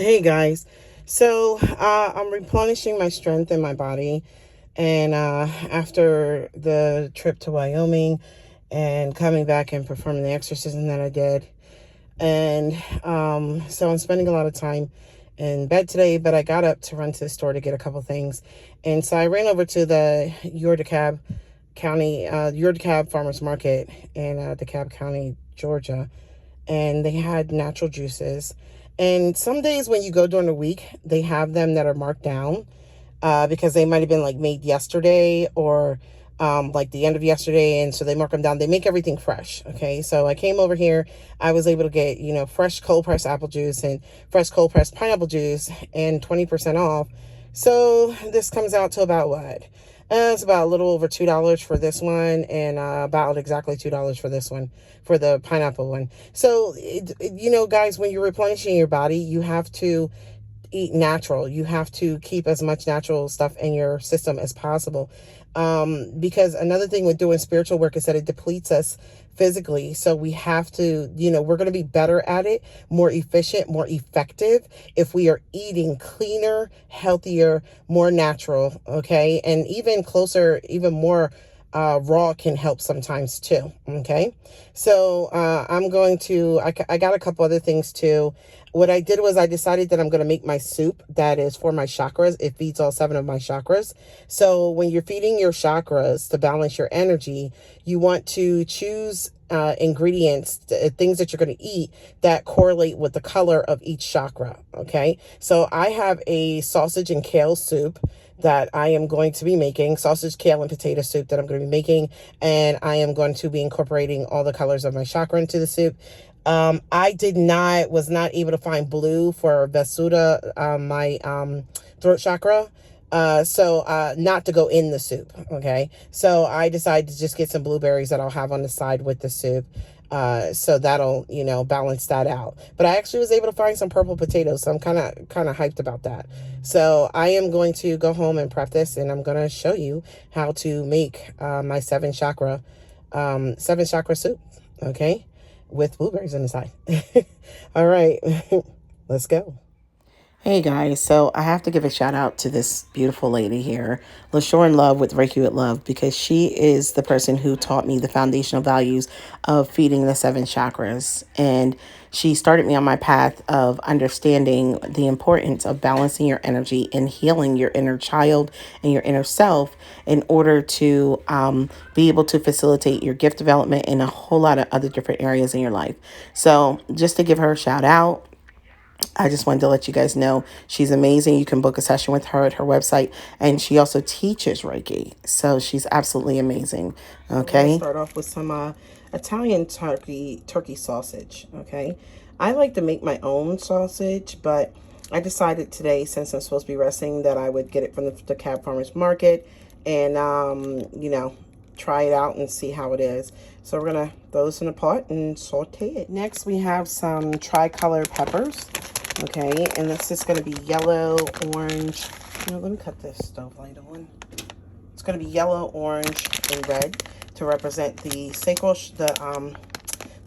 Hey guys, so I'm replenishing my strength in my body, and after the trip to Wyoming and coming back and performing the exorcism that I did, and so I'm spending a lot of time in bed today, but I got up to run to the store to get a couple things, and so I ran over to the DeKalb County, DeKalb Farmers Market in DeKalb County, Georgia, and they had natural juices. And some days when you go during the week, they have them that are marked down because they might have been like made yesterday or like the end of yesterday. And so they mark them down. They make everything fresh. Okay. So I came over here. I was able to get, fresh cold pressed apple juice and fresh cold pressed pineapple juice and 20% off. So this comes out to about what? It's about a little over $2 for this one, and about exactly $2 for this one, for the pineapple one. So, guys, when you're replenishing your body, you have to eat natural. You have to keep as much natural stuff in your system as possible. Because another thing with doing spiritual work is that it depletes us physically. So we have to, we're going to be better at it, more efficient, more effective if we are eating cleaner, healthier, more natural. Okay. And even closer, even more raw can help sometimes too. Okay. So I got a couple other things too. What I did was I decided that I'm going to make my soup that is for my chakras. It feeds all 7 of my chakras. So when you're feeding your chakras to balance your energy, you want to choose ingredients, things that you're going to eat that correlate with the color of each chakra. Okay. So I have a sausage and kale soup that I am going to be making, sausage, kale, and potato soup that I'm going to be making. And I am going to be incorporating all the colors of my chakra into the soup. I was not able to find blue for Vasuddha, my throat chakra. So not to go in the soup. Okay. So I decided to just get some blueberries that I'll have on the side with the soup. So that'll, balance that out. But I actually was able to find some purple potatoes. So I'm kind of hyped about that. So I am going to go home and prep this, and I'm going to show you how to make, my seven chakra soup. Okay. With blueberries on the side. All right, let's go. Hey guys, so I have to give a shout out to this beautiful lady here, LaShore in Love with Reiki with Love, because she is the person who taught me the foundational values of feeding the 7 chakras. And she started me on my path of understanding the importance of balancing your energy and healing your inner child and your inner self in order to be able to facilitate your gift development in a whole lot of other different areas in your life. So just to give her a shout out, I just wanted to let you guys know she's amazing. You can book a session with her at her website, and she also teaches Reiki. So she's absolutely amazing. Okay. Let's start off with some Italian turkey sausage. Okay. I like to make my own sausage, but I decided today, since I'm supposed to be resting, that I would get it from the DeKalb Farmers Market and, try it out and see how it is. So we're going to throw this in a pot and saute it. Next, we have some tricolor peppers. Okay, and this is going to be yellow, orange. Let me cut this stove light on. It's going to be yellow, orange, and red to represent the sacral, the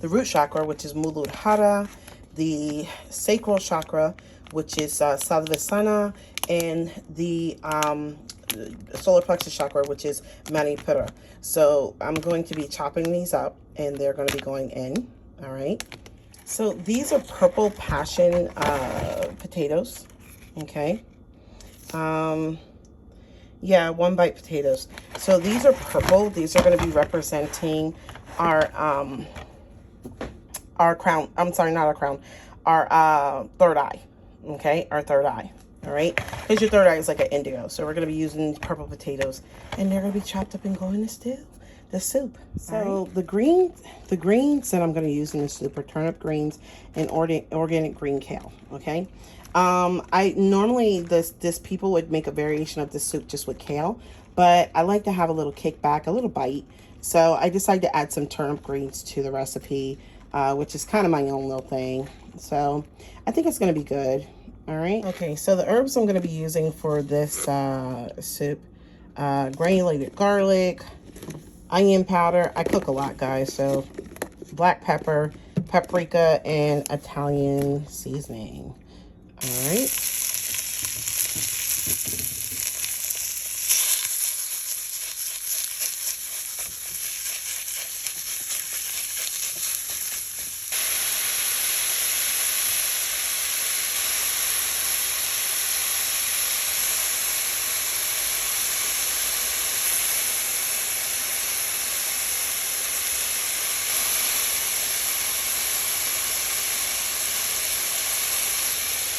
root chakra, which is Muladhara, the sacral chakra, which is Sadhvasana, and the solar plexus chakra, which is Manipura. So I'm going to be chopping these up, and they're going to be going in. All right. So these are purple passion potatoes. Okay. Yeah, 1 bite potatoes. So these are purple. These are going to be representing our crown. I'm sorry, not our crown. Our third eye. Okay, our third eye. All right, because your third eye is like an indigo. So we're going to be using purple potatoes, and they're going to be chopped up and go in the stew. The soup. So right. The greens that I'm going to use in the soup are turnip greens and organic green kale. Okay. I normally this people would make a variation of the soup just with kale, but I like to have a little kickback, a little bite. So I decided to add some turnip greens to the recipe, which is kind of my own little thing. So I think it's going to be good. All right. Okay. So the herbs I'm going to be using for this soup, granulated garlic, onion powder. I cook a lot, guys, so black pepper, paprika, and Italian seasoning. All right.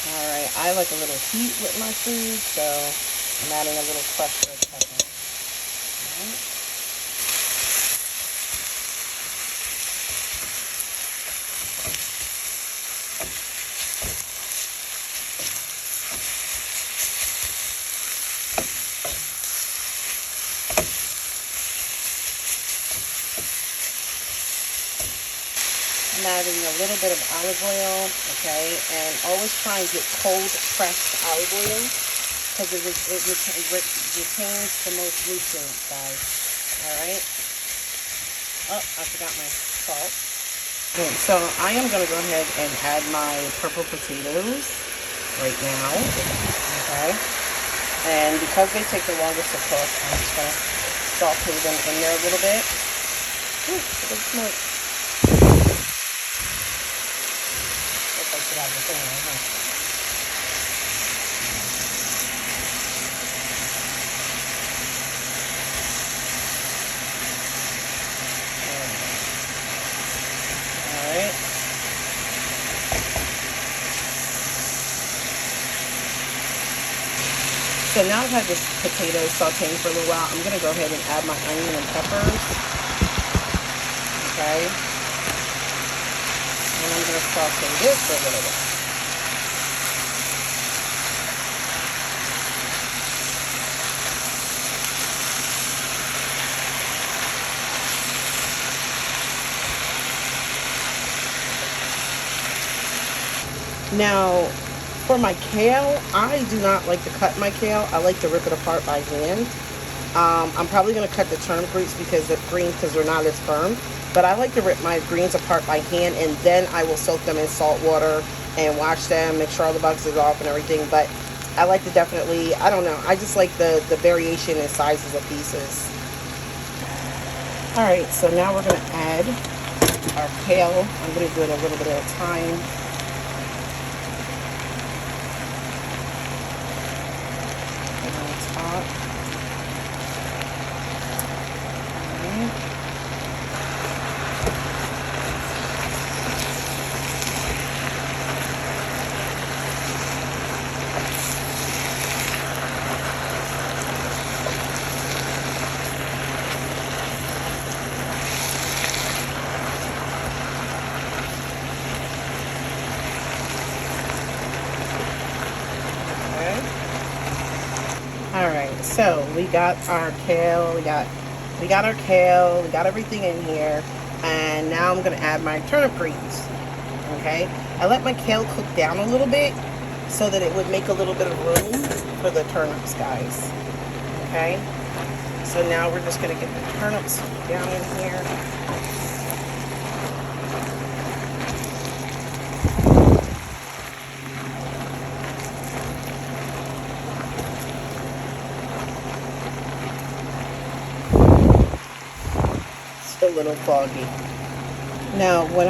Alright, I like a little heat with my food, so I'm adding a little crushed red pepper. Alright. I'm adding a little bit of olive oil, okay, and always try and get cold pressed olive oil because it retains the most nutrients, guys. All right. Oh, I forgot my salt. Okay, so I am going to go ahead and add my purple potatoes right now, okay, and because they take the longest to cook, I'm just going to saute them in there a little bit. Ooh, a big smoke. Have the thing right now. All right. So now I've had this potato sauteing for a little while. I'm going to go ahead and add my onion and peppers. Okay. And I'm going to saute this for a little bit. Now, for my kale, I do not like to cut my kale. I like to rip it apart by hand. I'm probably going to cut the turnip roots because they're not as firm. But I like to rip my greens apart by hand, and then I will soak them in salt water and wash them, make sure all the bugs are off and everything. But I like to definitely, I don't know, I just like the variation in sizes of pieces. All right, so now we're going to add our kale. I'm going to do it a little bit at a time. On top. Alright, so we got our kale, we got our kale, we got everything in here, and now I'm going to add my turnip greens, okay? I let my kale cook down a little bit so that it would make a little bit of room for the turnips, guys, okay? So now we're just going to get the turnips down in here. A little foggy. Now when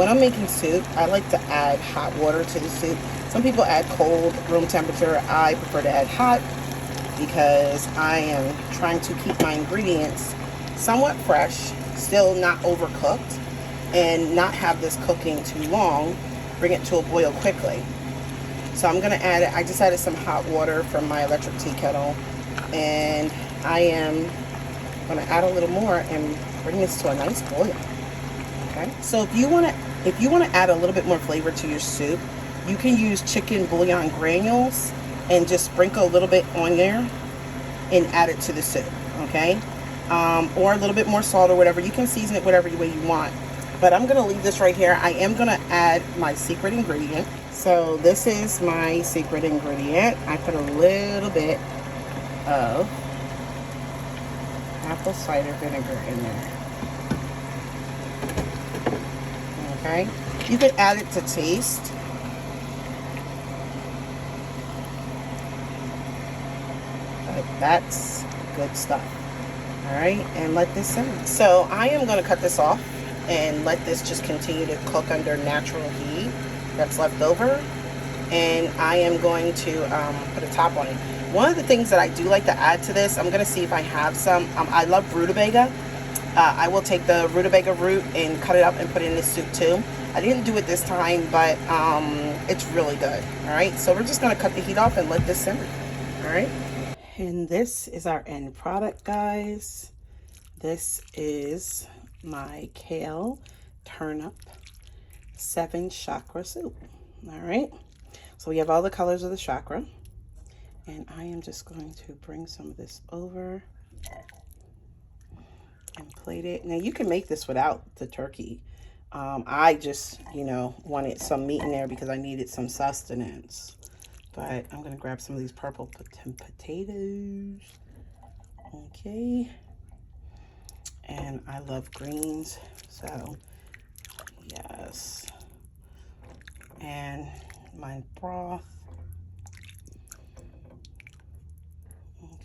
I'm making soup, I like to add hot water to the soup. Some people add cold, room temperature. I prefer to add hot because I am trying to keep my ingredients somewhat fresh, still not overcooked, and not have this cooking too long, bring it to a boil quickly. So I'm gonna add it. I just added some hot water from my electric tea kettle, and I am gonna add a little more and bring this to a nice boil. Okay, so if you want to add a little bit more flavor to your soup, you can use chicken bouillon granules and just sprinkle a little bit on there and add it to the soup. Okay, or a little bit more salt or whatever. You can season it whatever way you want, but I'm gonna leave this right here. I am gonna add my secret ingredient. So this is my secret ingredient. I put a little bit of apple cider vinegar in there. Okay, you could add it to taste. Like, that's good stuff. All right, and let this simmer. So I am going to cut this off and let this just continue to cook under natural heat that's left over. And I am going to put a top on it. One of the ththings that I do like to add to this, I'm going to see if I have some. I love rutabaga. I will take the rutabaga root and cut it up and put it in this soup too. I didn't do it this time, but it's really good. All right, so we're just going to cut the heat off and let this simmer. All right. And this is our end product, guys. This is my kale turnip 7 chakra soup. All right. So we have all the colors of the chakra. And I am just going to bring some of this over and plate it. Now you can make this without the turkey. I just, you know, wanted some meat in there because I needed some sustenance. But I'm going to grab some of these purple potatoes. Okay. And I love greens. So, yes. And my broth.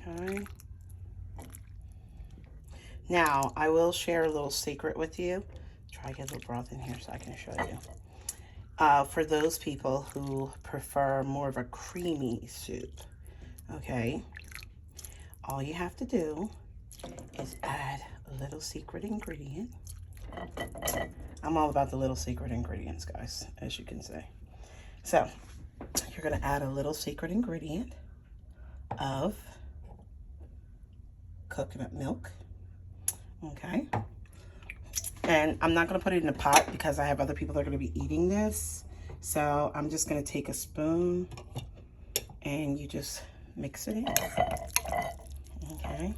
Okay. Now, I will share a little secret with you. Try to get a little broth in here so I can show you. For those people who prefer more of a creamy soup, okay, all you have to do is add a little secret ingredient. I'm all about the little secret ingredients, guys, as you can see. So, you're going to add a little secret ingredient of coconut milk, okay? And I'm not going to put it in a pot because I have other people that are going to be eating this. So I'm just going to take a spoon and you just mix it in. Okay.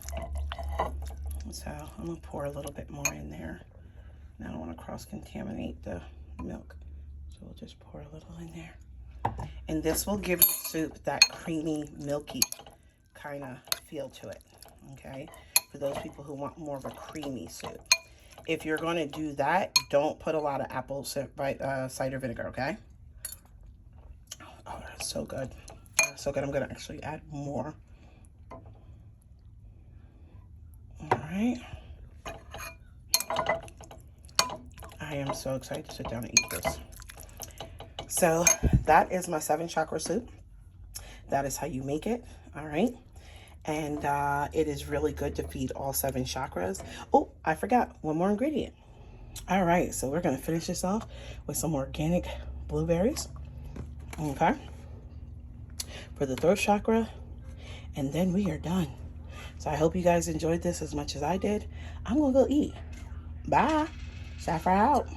So I'm going to pour a little bit more in there. And I don't want to cross-contaminate the milk. So we'll just pour a little in there. And this will give the soup that creamy, milky kind of feel to it. Okay. For those people who want more of a creamy soup. If you're going to do that, don't put a lot of apple cider vinegar, okay? Oh, that's so good. That's so good. I'm going to actually add more. All right. I am so excited to sit down and eat this. So that is my 7 chakra soup. That is how you make it. All right. And it is really good to feed all 7 chakras. Oh, I forgot one more ingredient. All right, so we're going to finish this off with some organic blueberries. Okay. For the throat chakra. And then we are done. So I hope you guys enjoyed this as much as I did. I'm going to go eat. Bye. Sapphire out.